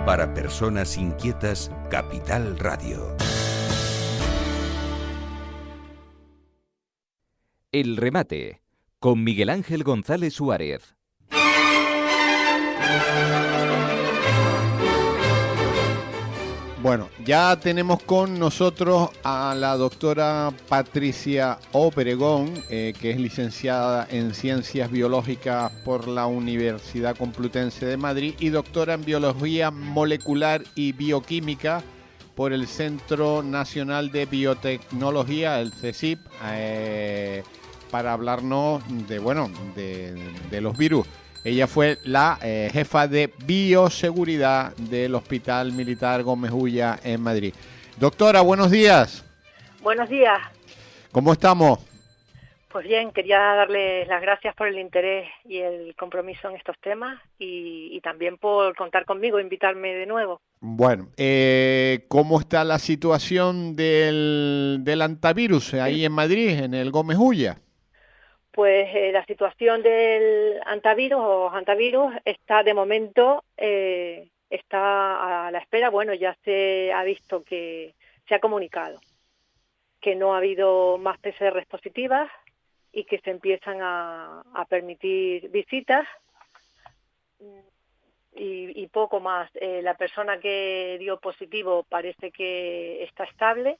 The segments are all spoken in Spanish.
Para personas inquietas, Capital Radio. El remate, con Miguel Ángel González Suárez. Bueno, ya tenemos con nosotros a la doctora Patricia Obregón, que es licenciada en Ciencias Biológicas por la Universidad Complutense de Madrid y doctora en Biología Molecular y Bioquímica por el Centro Nacional de Biotecnología, el CSIB, para hablarnos de los virus. Ella fue la jefa de bioseguridad del Hospital Militar Gómez Ulla en Madrid. Doctora, buenos días. Buenos días. ¿Cómo estamos? Pues bien, quería darles las gracias por el interés y el compromiso en estos temas y también por contar conmigo, invitarme de nuevo. Bueno, ¿cómo está la situación del antivirus ahí en Madrid, en el Gómez Ulla? Pues la situación del antivirus está de momento, está a la espera. Bueno, ya se ha visto que se ha comunicado que no ha habido más PCRs positivas y que se empiezan a permitir visitas y poco más. La persona que dio positivo parece que está estable,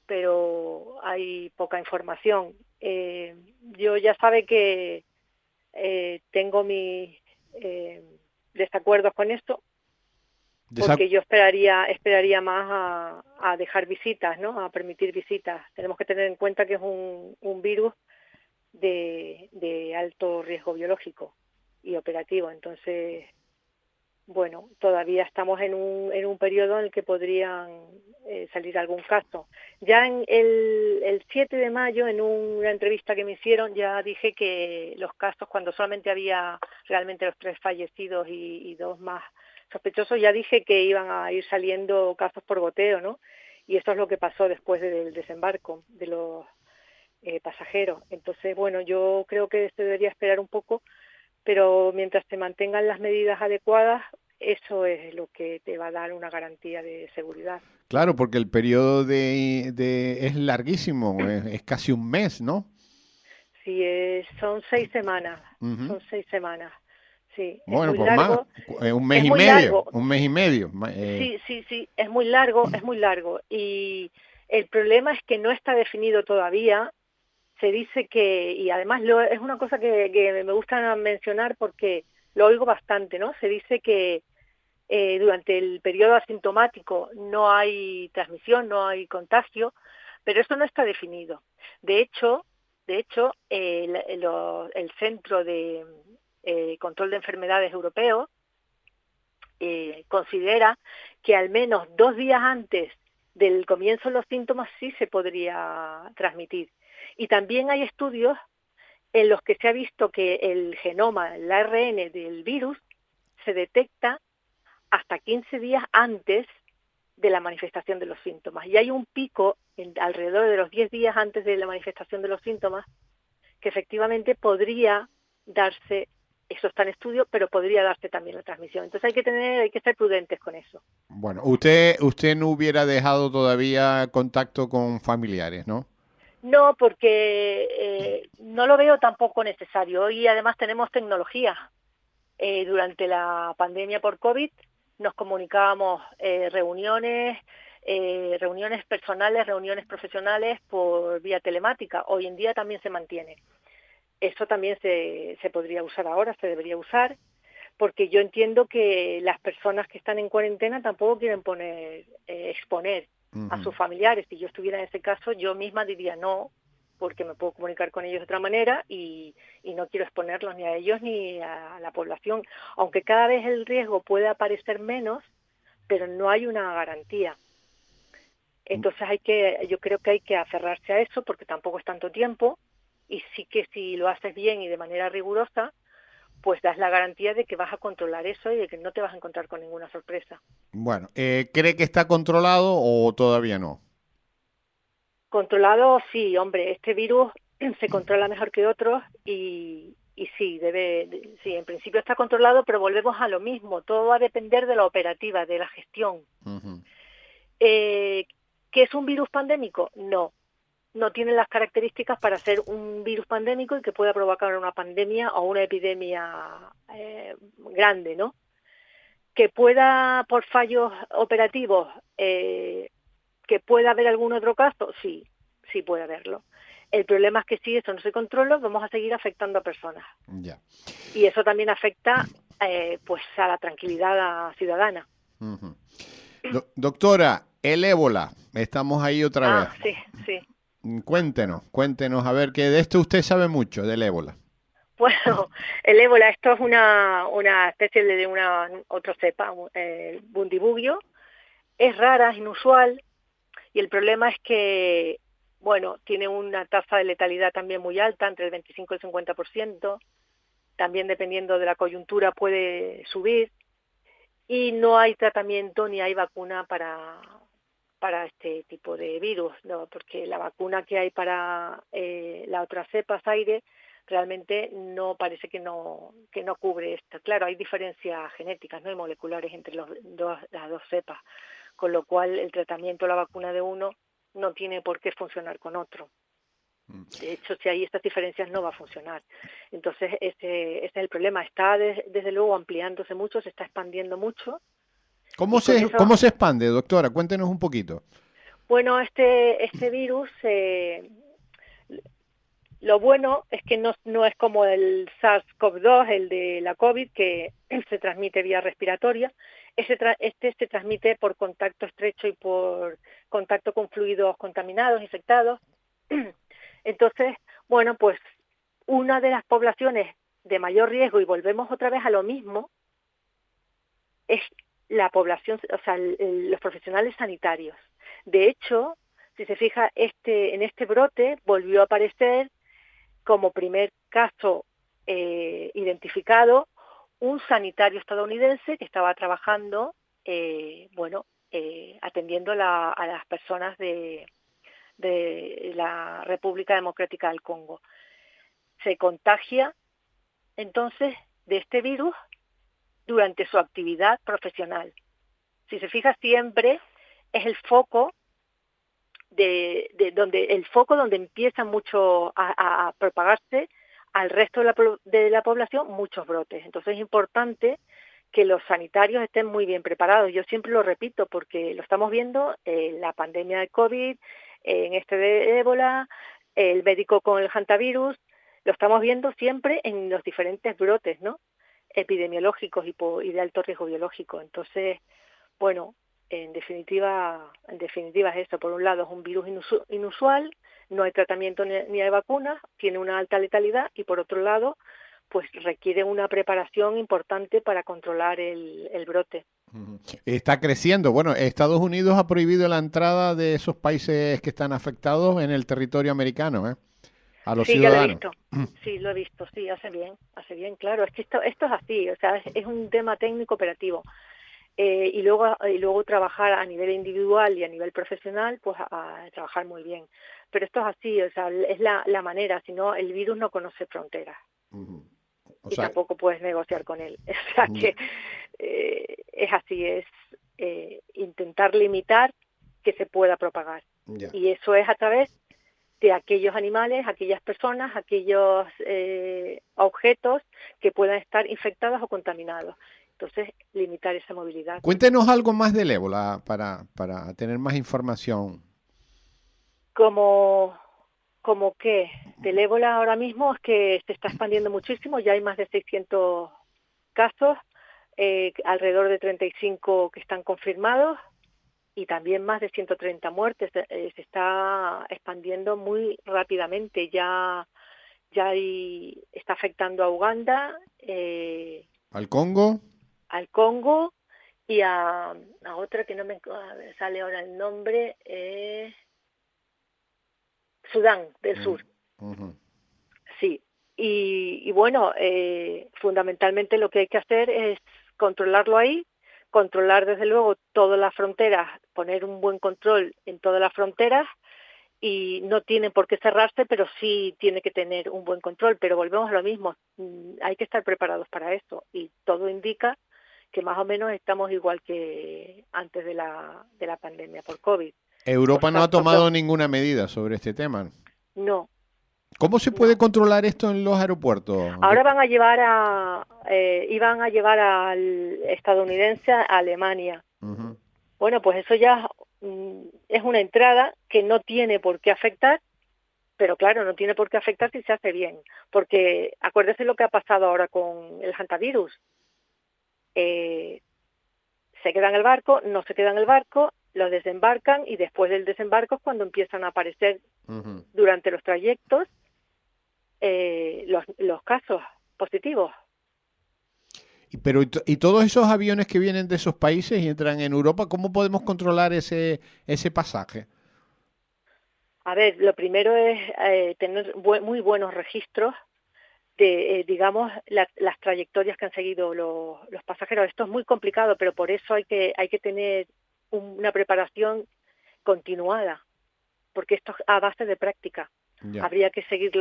pero hay poca información. Yo ya sabe que tengo mis desacuerdos con esto, porque yo esperaría más a dejar visitas, ¿no? A permitir visitas. Tenemos que tener en cuenta que es un virus de alto riesgo biológico y operativo. Entonces, bueno, todavía estamos en un periodo en el que podrían salir algún caso. Ya en el 7 de mayo, en una entrevista que me hicieron, ya dije que los casos, cuando solamente había realmente los 3 fallecidos y 2 más sospechosos, ya dije que iban a ir saliendo casos por goteo, ¿no? Y eso es lo que pasó después del desembarco de los pasajeros. Entonces, bueno, yo creo que se debería esperar un poco, pero mientras se mantengan las medidas adecuadas, eso es lo que te va a dar una garantía de seguridad. Claro, porque el periodo es larguísimo, es casi un mes, ¿no? Sí, son 6 semanas, Uh-huh. son 6 semanas, sí. Bueno, es muy pues largo. más, un mes Es y muy medio, largo. un mes y medio. Sí, es muy largo. Y el problema es que no está definido todavía. Se dice que, y además es una cosa que me gusta mencionar porque lo oigo bastante, ¿no? Se dice que durante el periodo asintomático no hay transmisión, no hay contagio, pero eso no está definido. De hecho, el Centro de Control de Enfermedades Europeo considera que al menos 2 días antes del comienzo de los síntomas sí se podría transmitir. Y también hay estudios en los que se ha visto que el genoma, el ARN del virus, se detecta hasta 15 días antes de la manifestación de los síntomas. Y hay un pico alrededor de los 10 días antes de la manifestación de los síntomas que efectivamente podría darse, eso está en estudio, pero podría darse también la transmisión. Entonces hay que ser prudentes con eso. Bueno, usted no hubiera dejado todavía contacto con familiares, ¿no? No, porque no lo veo tampoco necesario. Hoy además tenemos tecnología. Durante la pandemia por COVID nos comunicábamos reuniones personales, reuniones profesionales por vía telemática. Hoy en día también se mantiene. Eso también se podría usar ahora, se debería usar, porque yo entiendo que las personas que están en cuarentena tampoco quieren exponer a sus familiares. Si yo estuviera en ese caso, yo misma diría no, porque me puedo comunicar con ellos de otra manera y no quiero exponerlos ni a ellos ni a la población, aunque cada vez el riesgo puede aparecer menos, pero no hay una garantía. Entonces yo creo que hay que aferrarse a eso porque tampoco es tanto tiempo y sí que si lo haces bien y de manera rigurosa, pues das la garantía de que vas a controlar eso y de que no te vas a encontrar con ninguna sorpresa. Bueno, ¿cree que está controlado o todavía no? Controlado, sí, hombre, este virus se controla mejor que otros y sí, sí, en principio está controlado, pero volvemos a lo mismo. Todo va a depender de la operativa, de la gestión. Ujú. ¿Que es un virus pandémico? No tiene las características para ser un virus pandémico y que pueda provocar una pandemia o una epidemia grande, ¿no? Que pueda, por fallos operativos, que pueda haber algún otro caso, sí puede haberlo. El problema es que si eso no se controla, vamos a seguir afectando a personas. Ya. Y eso también afecta pues a la tranquilidad ciudadana. Ujú. Doctora, el ébola, estamos ahí otra vez. Sí. Cuéntenos, a ver, que de esto usted sabe mucho, del ébola. Bueno, el ébola, esto es una especie de una otra cepa, el bundibugyo. Es rara, es inusual, y el problema es que, bueno, tiene una tasa de letalidad también muy alta, entre el 25 y el 50%, también dependiendo de la coyuntura puede subir, y no hay tratamiento ni hay vacuna para este tipo de virus, ¿no? Porque la vacuna que hay para la otra cepa, Zaire, realmente no parece que no cubre esto. Claro, hay diferencias genéticas, no y moleculares entre las dos cepas, con lo cual el tratamiento, la vacuna de uno no tiene por qué funcionar con otro. De hecho, si hay estas diferencias no va a funcionar. Entonces, ese es el problema. Está desde luego ampliándose mucho, se está expandiendo mucho. ¿Cómo se expande, doctora? Cuéntenos un poquito. Bueno, este virus, lo bueno es que no es como el SARS-CoV-2, el de la COVID, que se transmite vía respiratoria. Este se transmite por contacto estrecho y por contacto con fluidos contaminados, infectados. Entonces, bueno, pues una de las poblaciones de mayor riesgo, y volvemos otra vez a lo mismo, es la población, o sea, los profesionales sanitarios. De hecho, si se fija, en este brote volvió a aparecer como primer caso identificado un sanitario estadounidense que estaba trabajando, atendiendo a las personas de la República Democrática del Congo. Se contagia entonces de este virus durante su actividad profesional. Si se fija, siempre es el foco donde empieza mucho a propagarse al resto de la población muchos brotes. Entonces es importante que los sanitarios estén muy bien preparados. Yo siempre lo repito porque lo estamos viendo en la pandemia de COVID, en este de ébola, el médico con el hantavirus, lo estamos viendo siempre en los diferentes brotes, ¿no?, epidemiológicos y de alto riesgo biológico. Entonces, bueno, en definitiva es eso. Por un lado es un virus inusual, no hay tratamiento ni hay vacunas, tiene una alta letalidad, y por otro lado, pues requiere una preparación importante para controlar el brote. Está creciendo. Bueno, Estados Unidos ha prohibido la entrada de esos países que están afectados en el territorio americano, a los ciudadanos. Sí, lo he visto, sí, hace bien, claro. Es que esto es así, o sea, es un tema técnico operativo. Y luego trabajar a nivel individual y a nivel profesional, pues a trabajar muy bien. Pero esto es así, o sea, es la manera, si no, el virus no conoce fronteras. Y tampoco puedes negociar con él. O sea que es así, es intentar limitar que se pueda propagar. Y eso es a través de aquellos animales, aquellas personas, aquellos objetos que puedan estar infectados o contaminados. Entonces, limitar esa movilidad. Cuéntenos algo más del ébola para tener más información. Como que del ébola ahora mismo es que se está expandiendo muchísimo, ya hay más de 600 casos, alrededor de 35 que están confirmados y también más de 130 muertes. Se está expandiendo muy rápidamente, ya está afectando a Uganda, ¿Al Congo? Al Congo y a otra que no me sale ahora el nombre, Sudán del Sur. Uh-huh. Sí, y bueno, fundamentalmente lo que hay que hacer es controlarlo ahí, controlar desde luego todas las fronteras, poner un buen control en todas las fronteras y no tienen por qué cerrarse, pero sí tiene que tener un buen control. Pero volvemos a lo mismo, hay que estar preparados para eso, y todo indica que más o menos estamos igual que antes de la pandemia por COVID. Europa no ha tomado ninguna medida sobre este tema. No. ¿Cómo se puede controlar esto en los aeropuertos? Ahora iban a llevar al estadounidense a Alemania. Uh-huh. Bueno, pues eso ya es una entrada que no tiene por qué afectar, pero claro, no tiene por qué afectar si se hace bien, porque acuérdese lo que ha pasado ahora con el hantavirus. Se queda en el barco, no se queda en el barco, lo desembarcan, y después del desembarco es cuando empiezan a aparecer durante los trayectos los casos positivos. Pero y todos esos aviones que vienen de esos países y entran en Europa, ¿cómo podemos controlar ese pasaje? A ver, lo primero es tener muy buenos registros de, digamos, las trayectorias que han seguido los pasajeros. Esto es muy complicado, pero por eso hay que tener una preparación continuada, porque esto es a base de práctica. Ya. Habría que seguir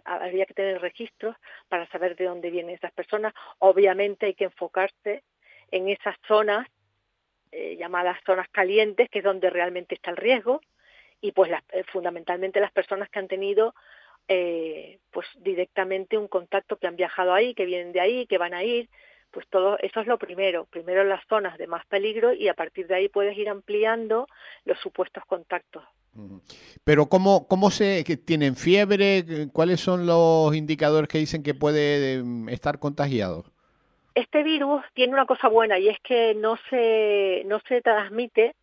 habría que tener registros para saber de dónde vienen esas personas. Obviamente hay que enfocarse en esas zonas llamadas zonas calientes, que es donde realmente está el riesgo, y pues fundamentalmente las personas que han tenido pues directamente un contacto, que han viajado ahí, que vienen de ahí, que van a ir, pues todo eso es lo primero las zonas de más peligro, y a partir de ahí puedes ir ampliando los supuestos contactos. Pero ¿cómo que tienen fiebre? ¿Cuáles son los indicadores que dicen que puede estar contagiado? Este virus tiene una cosa buena, y es que no se transmite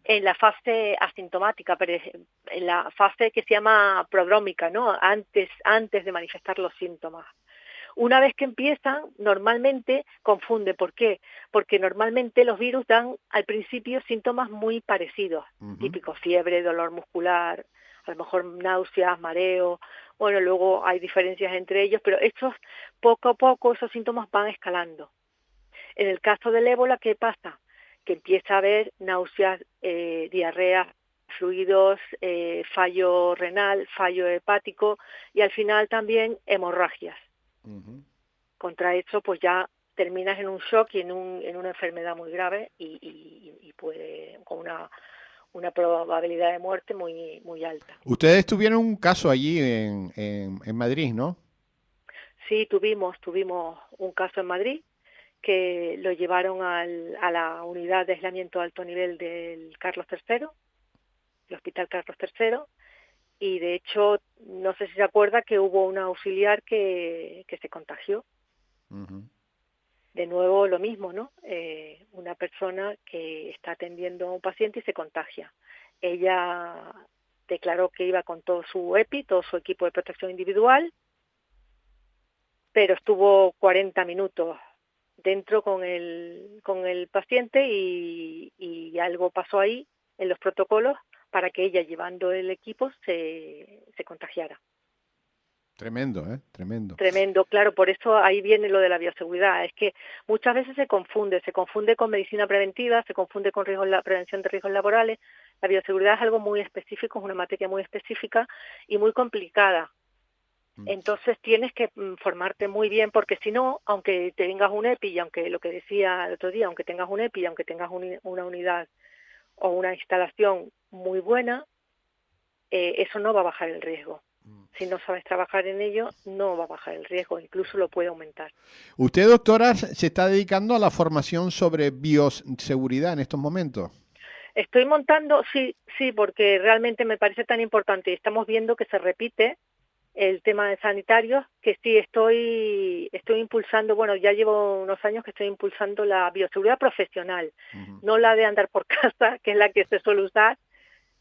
en la fase asintomática, pero en la fase que se llama prodrómica, ¿no? Antes de manifestar los síntomas. Una vez que empiezan, normalmente confunde. ¿Por qué? Porque normalmente los virus dan al principio síntomas muy parecidos, típico fiebre, dolor muscular, a lo mejor náuseas, mareo. Bueno, luego hay diferencias entre ellos, pero poco a poco esos síntomas van escalando. En el caso del ébola, ¿qué pasa? Que empieza a haber náuseas, diarrea, fluidos, fallo renal, fallo hepático, y al final también hemorragias. Contra eso, pues ya terminas en un shock y en una enfermedad muy grave, y puede con una probabilidad de muerte muy muy alta. Ustedes tuvieron un caso allí en Madrid, ¿no? Sí, tuvimos un caso en Madrid, que lo llevaron a la unidad de aislamiento de alto nivel del Carlos III, el Hospital Carlos III, y de hecho, no sé si se acuerda que hubo una auxiliar que se contagió. De nuevo lo mismo, ¿no? Una persona que está atendiendo a un paciente y se contagia. Ella declaró que iba con todo su EPI, todo su equipo de protección individual, pero estuvo 40 minutos dentro con el paciente, y algo pasó ahí en los protocolos para que ella, llevando el equipo, se contagiara. Tremendo, Tremendo. Tremendo, claro, por eso ahí viene lo de la bioseguridad. Es que muchas veces se confunde con medicina preventiva, se confunde con prevención de riesgos laborales. La bioseguridad es algo muy específico, es una materia muy específica y muy complicada. Entonces tienes que formarte muy bien, porque si no, aunque tengas un EPI, y aunque lo que decía el otro día, aunque tengas un EPI, aunque tengas una unidad o una instalación muy buena, eso no va a bajar el riesgo. Si no sabes trabajar en ello, no va a bajar el riesgo, incluso lo puede aumentar. ¿Usted, doctora, se está dedicando a la formación sobre bioseguridad en estos momentos? Estoy montando, sí, porque realmente me parece tan importante, y estamos viendo que se repite el tema de sanitarios, que sí estoy impulsando. Bueno, ya llevo unos años que estoy impulsando la bioseguridad profesional, no la de andar por casa, que es la que se suele usar.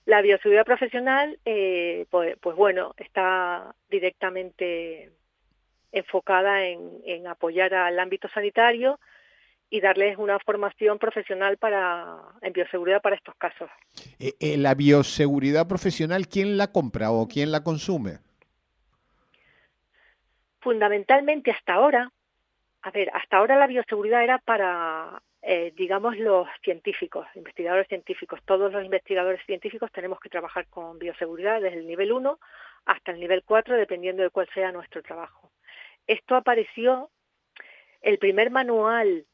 La bioseguridad profesional, pues bueno, está directamente enfocada en apoyar al ámbito sanitario y darles una formación profesional en bioseguridad para estos casos. La bioseguridad profesional, ¿quién la compra o quién la consume? Fundamentalmente hasta ahora la bioseguridad era digamos, los científicos, investigadores científicos. Todos los investigadores científicos tenemos que trabajar con bioseguridad desde el nivel 1 hasta el nivel 4, dependiendo de cuál sea nuestro trabajo. Esto apareció, el primer manual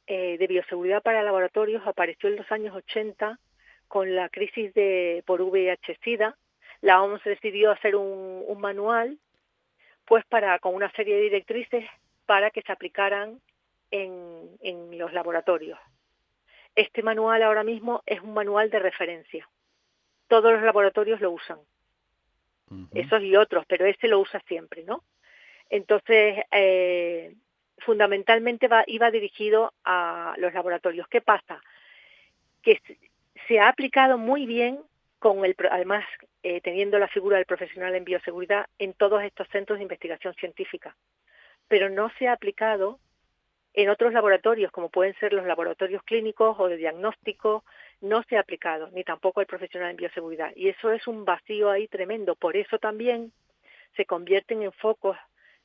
de bioseguridad para laboratorios apareció en los años 80 con la crisis por VIH-Sida. La OMS decidió hacer un manual pues con una serie de directrices para que se aplicaran en los laboratorios. Este manual ahora mismo es un manual de referencia. Todos los laboratorios lo usan. Esos y otros, pero este lo usa siempre, ¿no? Entonces, fundamentalmente iba dirigido a los laboratorios. ¿Qué pasa? Que se ha aplicado muy bien, además teniendo la figura del profesional en bioseguridad en todos estos centros de investigación científica, pero no se ha aplicado en otros laboratorios, como pueden ser los laboratorios clínicos o de diagnóstico. No se ha aplicado, ni tampoco el profesional en bioseguridad. Y eso es un vacío ahí tremendo. Por eso también se convierten en focos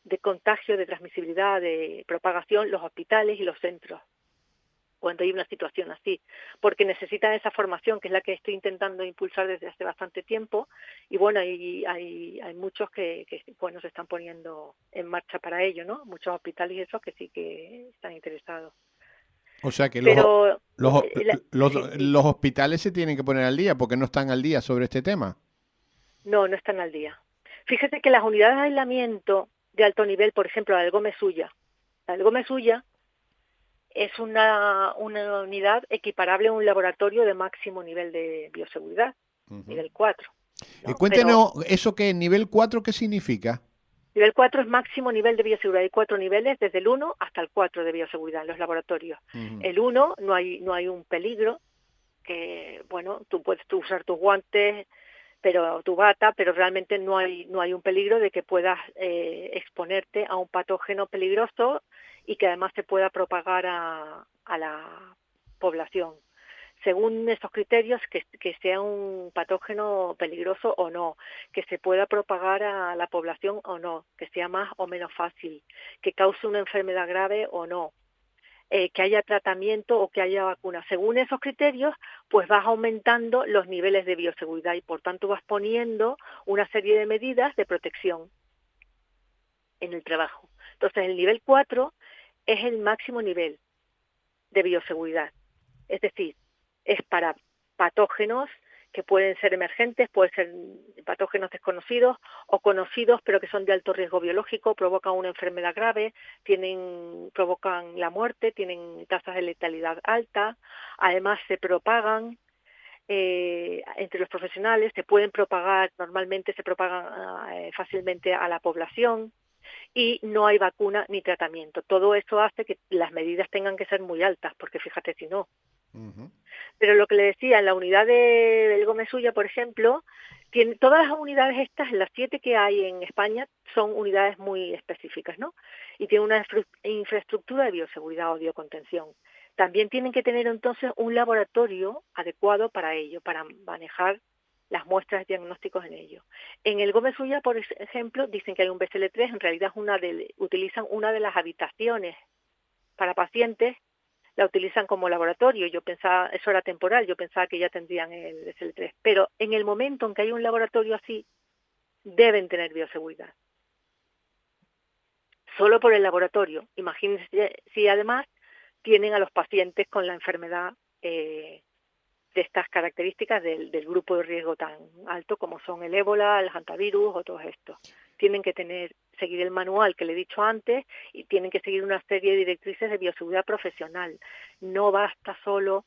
de contagio, de transmisibilidad, de propagación los hospitales y los centros, cuando hay una situación así, porque necesitan esa formación, que es la que estoy intentando impulsar desde hace bastante tiempo, y bueno, hay muchos que bueno, se están poniendo en marcha para ello, ¿no? Muchos hospitales y esos que sí que están interesados. O sea que Pero los hospitales se tienen que poner al día, porque no están al día sobre este tema. No están al día. Fíjate que las unidades de aislamiento de alto nivel, por ejemplo, la del Gómez Ulla es una unidad equiparable a un laboratorio de máximo nivel de bioseguridad, nivel 4. ¿no? Cuéntenos, ¿eso qué? ¿Nivel 4 qué significa? Nivel 4 es máximo nivel de bioseguridad. Hay 4 niveles, desde el 1 hasta el 4 de bioseguridad en los laboratorios. El 1 no hay un peligro, que bueno, tú puedes usar tus guantes, tu bata, pero realmente no hay un peligro de que puedas exponerte a un patógeno peligroso y que además se pueda propagar a la población. Según esos criterios, que sea un patógeno peligroso o no, que se pueda propagar a la población o no, que sea más o menos fácil, que cause una enfermedad grave o no, que haya tratamiento o que haya vacuna. Según esos criterios, pues vas aumentando los niveles de bioseguridad y por tanto vas poniendo una serie de medidas de protección en el trabajo. Entonces, el nivel 4 es el máximo nivel de bioseguridad. Es decir, es para patógenos que pueden ser emergentes, pueden ser patógenos desconocidos o conocidos, pero que son de alto riesgo biológico, provocan una enfermedad grave, provocan la muerte, tienen tasas de letalidad alta, además se propagan entre los profesionales, normalmente se propagan fácilmente a la población y no hay vacuna ni tratamiento. Todo eso hace que las medidas tengan que ser muy altas, porque fíjate si no. Pero lo que le decía, en la unidad del Gómez Ulla, por ejemplo, todas las unidades estas, las 7 que hay en España, son unidades muy específicas, ¿no? Y tienen una infraestructura de bioseguridad o biocontención. También tienen que tener entonces un laboratorio adecuado para ello, para manejar las muestras diagnósticos en ello. En el Gómez Ulla, por ejemplo, dicen que hay un BSL-3, en realidad utilizan una de las habitaciones para pacientes, la utilizan como laboratorio. Yo pensaba, eso era temporal, yo pensaba que ya tendrían el BSL-3, pero en el momento en que hay un laboratorio así, deben tener bioseguridad. Solo por el laboratorio. Imagínense si además tienen a los pacientes con la enfermedad de estas características del grupo de riesgo tan alto como son el ébola, el hantavirus o todo esto. Tienen que seguir el manual que le he dicho antes y tienen que seguir una serie de directrices de bioseguridad profesional. No basta solo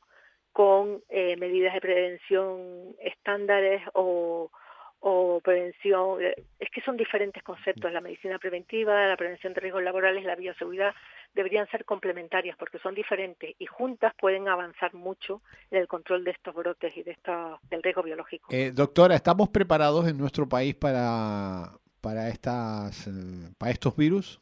con medidas de prevención estándares o prevención. Es que son diferentes conceptos. La medicina preventiva, la prevención de riesgos laborales, la bioseguridad deberían ser complementarias porque son diferentes y juntas pueden avanzar mucho en el control de estos brotes y del riesgo biológico. Doctora, ¿estamos preparados en nuestro país para estos virus?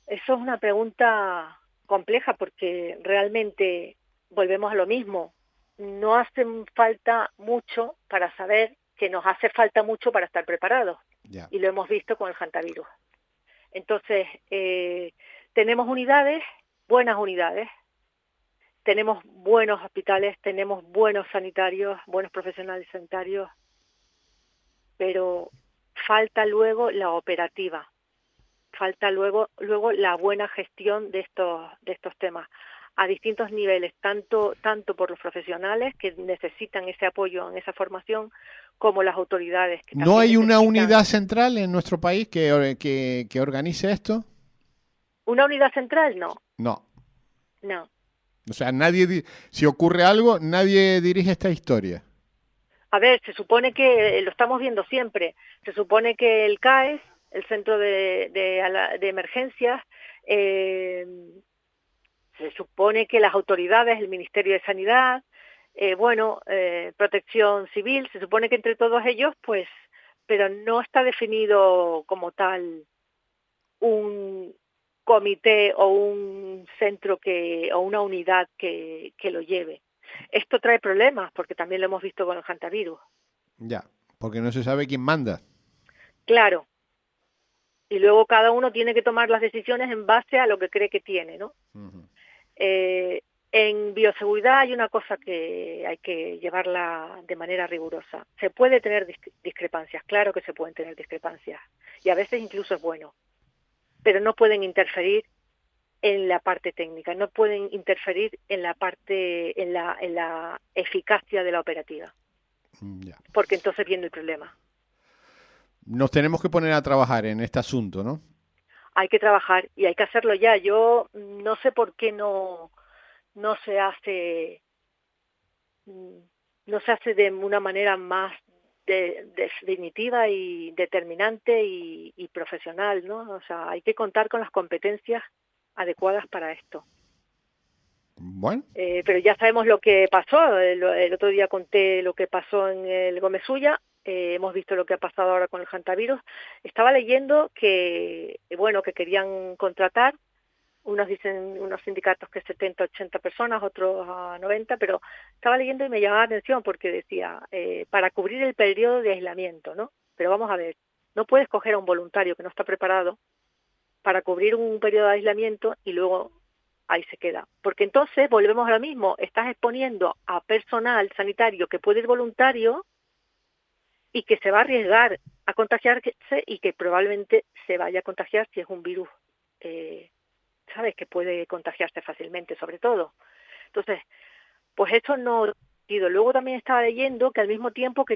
Eso es una pregunta compleja porque realmente volvemos a lo mismo. No hace falta mucho para saber que nos hace falta mucho para estar preparados. Yeah. Y lo hemos visto con el hantavirus. Entonces, tenemos unidades buenas unidades, tenemos buenos hospitales, tenemos buenos sanitarios, buenos profesionales sanitarios, pero falta luego la operativa, falta luego la buena gestión de estos temas a distintos niveles, tanto por los profesionales que necesitan ese apoyo en esa formación, como las autoridades. Que ¿No hay una unidad central en nuestro país que organice esto? ¿Una unidad central? No. No. No. O sea, si ocurre algo, nadie dirige esta historia. A ver, se supone que, lo estamos viendo siempre, se supone que el CAES, el Centro de Emergencias, se supone que las autoridades, el Ministerio de Sanidad, Protección Civil, se supone que entre todos ellos, pues, pero no está definido como tal un comité o un centro o una unidad que lo lleve. Esto trae problemas, porque también lo hemos visto con el hantavirus. Ya, porque no se sabe quién manda. Claro. Y luego cada uno tiene que tomar las decisiones en base a lo que cree que tiene, ¿no? Uh-huh. En bioseguridad hay una cosa que hay que llevarla de manera rigurosa. Se puede tener discrepancias, claro que se pueden tener discrepancias, y a veces incluso es bueno, pero no pueden interferir en la parte técnica, no pueden interferir en la parte, en la eficacia de la operativa, porque entonces viene el problema. Nos tenemos que poner a trabajar en este asunto, ¿no? Hay que trabajar y hay que hacerlo ya. Yo no sé por qué no se hace de una manera más definitiva y determinante y profesional, ¿no? O sea, hay que contar con las competencias adecuadas para esto. Bueno. Pero ya sabemos lo que pasó. El otro día conté lo que pasó en el Gómez Ulla. Hemos visto lo que ha pasado ahora con el hantavirus. Estaba leyendo que querían contratar, unos dicen, unos sindicatos que 70, 80 personas, otros a 90, pero estaba leyendo y me llamaba la atención porque decía, para cubrir el periodo de aislamiento, ¿no? Pero vamos a ver, no puedes coger a un voluntario que no está preparado para cubrir un periodo de aislamiento y luego ahí se queda. Porque entonces volvemos a lo mismo, estás exponiendo a personal sanitario que puede ir voluntario y que se va a arriesgar a contagiarse y que probablemente se vaya a contagiar si es un virus, ¿sabes? Que puede contagiarse fácilmente, sobre todo. Entonces, pues eso no ha sido. Luego también estaba leyendo que al mismo tiempo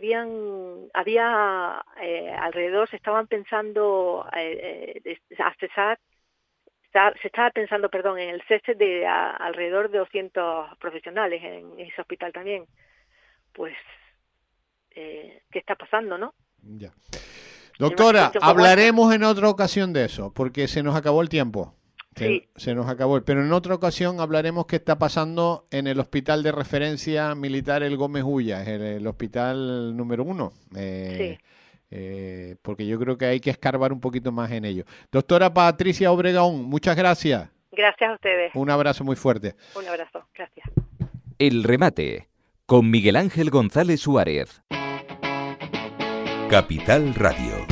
alrededor se estaban pensando se estaba pensando, en el cese de alrededor de 200 profesionales en ese hospital también. Pues ¿qué está pasando, no? Ya. Doctora, hablaremos en otra ocasión de eso, porque se nos acabó el tiempo. Sí. Se nos acabó, pero en otra ocasión hablaremos qué está pasando en el hospital de referencia militar El Gómez Ulla, el hospital número 1. Sí. Porque yo creo que hay que escarbar un poquito más en ello. Doctora Patricia Obregón, muchas gracias. Gracias a ustedes. Un abrazo muy fuerte. Un abrazo, gracias. El remate, con Miguel Ángel González Suárez. Capital Radio.